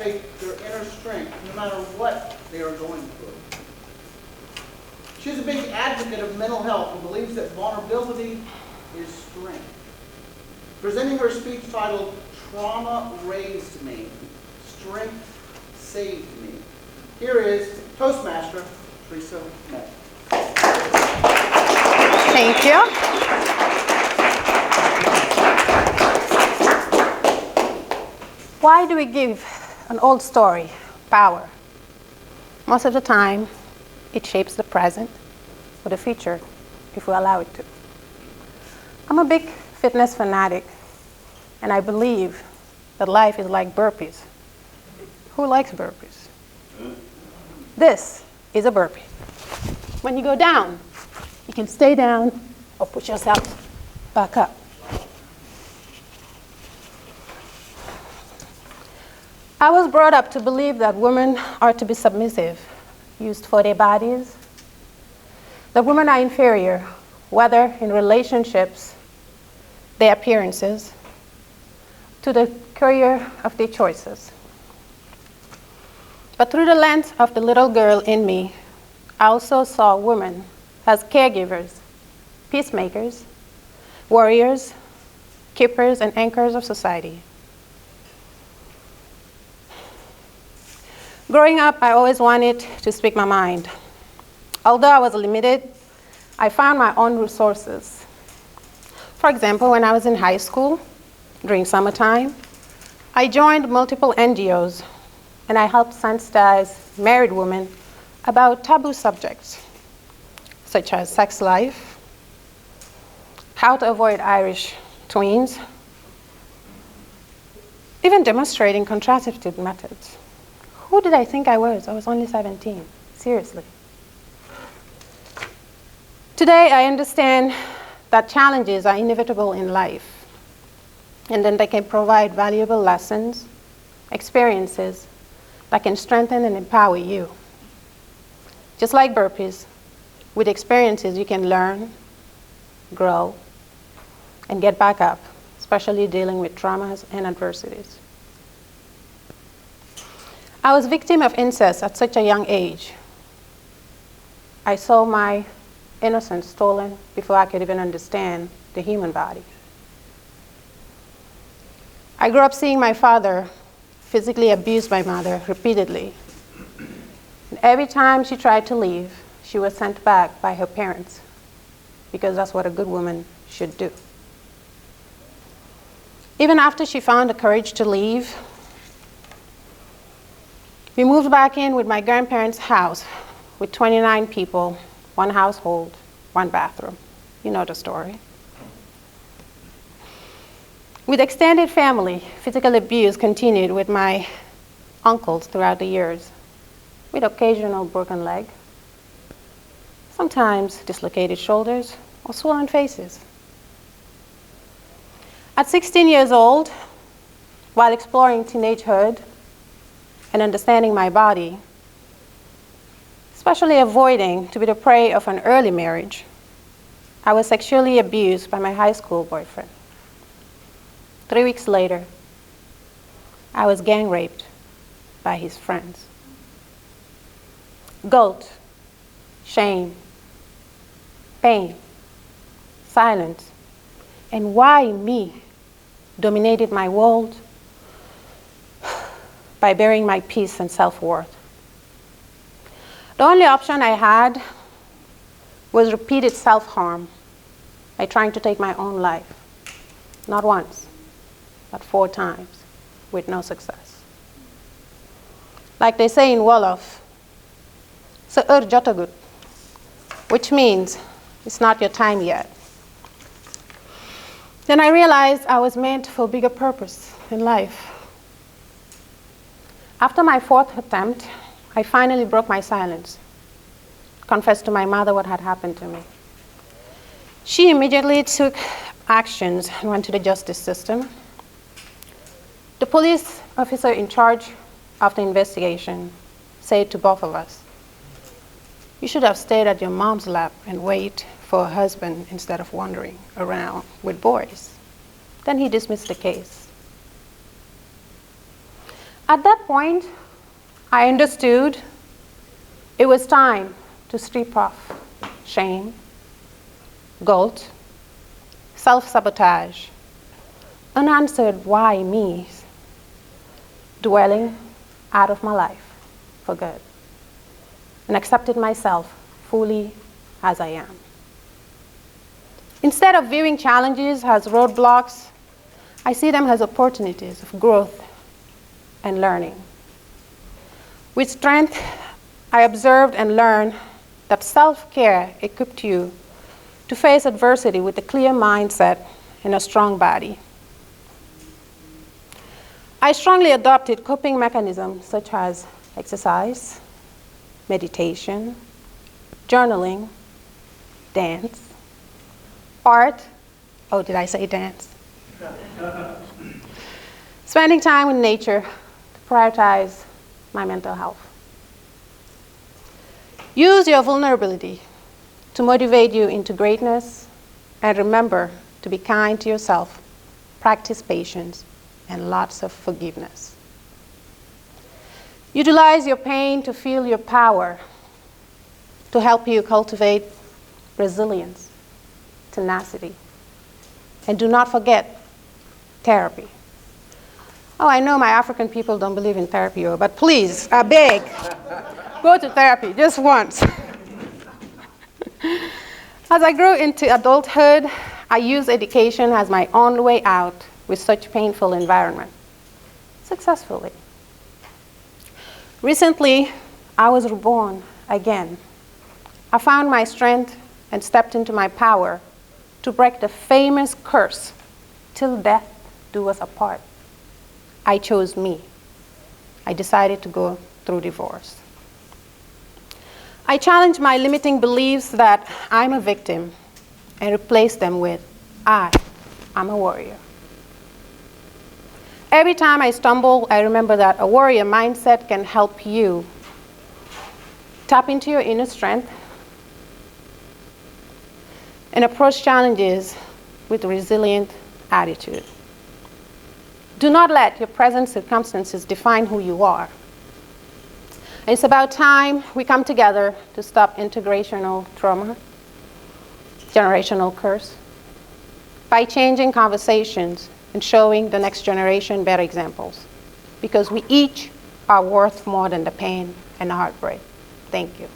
their inner strength no matter what they are going through. She's a big advocate of mental health and believes that vulnerability is strength. Presenting her speech titled, Trauma Raised Me, Strength Saved Me. Here is Toastmaster Therese Mbaye. Thank you. Why do we give an old story power? Most of the time, it shapes the present or the future if we allow it to. I'm a big fitness fanatic, and I believe that life is like burpees. Who likes burpees? This is a burpee. When you go down, you can stay down or push yourself back up. I was brought up to believe that women are to be submissive, used for their bodies. That women are inferior, whether in relationships, their appearances, to the career of their choices. But through the lens of the little girl in me, I also saw women as caregivers, peacemakers, warriors, keepers, and anchors of society. Growing up, I always wanted to speak my mind. Although I was limited, I found my own resources. For example, when I was in high school, during summertime, I joined multiple NGOs, and I helped sensitize married women about taboo subjects, such as sex life, how to avoid Irish twins, even demonstrating contraceptive methods. Who did I think I was? I was only 17, seriously. Today, I understand that challenges are inevitable in life, and then they can provide valuable lessons, experiences that can strengthen and empower you. Just like burpees, with experiences you can learn, grow, and get back up, especially dealing with traumas and adversities. I was a victim of incest at such a young age. I saw my innocence stolen before I could even understand the human body. I grew up seeing my father physically abuse my mother repeatedly. And every time she tried to leave, she was sent back by her parents, because that's what a good woman should do. Even after she found the courage to leave, we moved back in with my grandparents' house with 29 people, one household, one bathroom. You know the story. With extended family, physical abuse continued with my uncles throughout the years, with occasional broken leg, sometimes dislocated shoulders or swollen faces. At 16 years old, while exploring teenagehood and understanding my body, especially avoiding to be the prey of an early marriage, I was sexually abused by my high school boyfriend. 3 weeks later, I was gang raped by his friends. Guilt, shame, pain, silence, and why me dominated my world by burying my peace and self-worth. The only option I had was repeated self-harm by trying to take my own life, not once, but 4 times, with no success. Like they say in Wolof, "Sa heure jotagut," which means it's not your time yet. Then I realized I was meant for a bigger purpose in life. After my 4th attempt, I finally broke my silence, confessed to my mother what had happened to me. She immediately took actions and went to the justice system. The police officer in charge of the investigation said to both of us, "You should have stayed at your mom's lap and wait for a husband instead of wandering around with boys." Then he dismissed the case. At that point, I understood it was time to strip off shame, guilt, self-sabotage, unanswered why me's dwelling out of my life for good, and accepted myself fully as I am. Instead of viewing challenges as roadblocks, I see them as opportunities of growth and learning. With strength, I observed and learned that self-care equipped you to face adversity with a clear mindset and a strong body. I strongly adopted coping mechanisms such as exercise, meditation, journaling, dance, art, oh, did I say dance? Spending time in nature to prioritize my mental health. Use your vulnerability to motivate you into greatness, and remember to be kind to yourself, practice patience, and lots of forgiveness. Utilize your pain to feel your power, to help you cultivate resilience, tenacity. And do not forget therapy. Oh, I know my African people don't believe in therapy, but please, I beg, go to therapy just once. As I grew into adulthood, I used education as my only way out with such painful environment, successfully. Recently, I was reborn again. I found my strength and stepped into my power to break the famous curse, till death do us apart. I chose me. I decided to go through divorce. I challenged my limiting beliefs that I'm a victim and replaced them with I'm a warrior. Every time I stumble, I remember that a warrior mindset can help you tap into your inner strength and approach challenges with a resilient attitude. Do not let your present circumstances define who you are. It's about time we come together to stop intergenerational trauma, generational curse, by changing conversations and showing the next generation better examples, because we each are worth more than the pain and heartbreak. Thank you.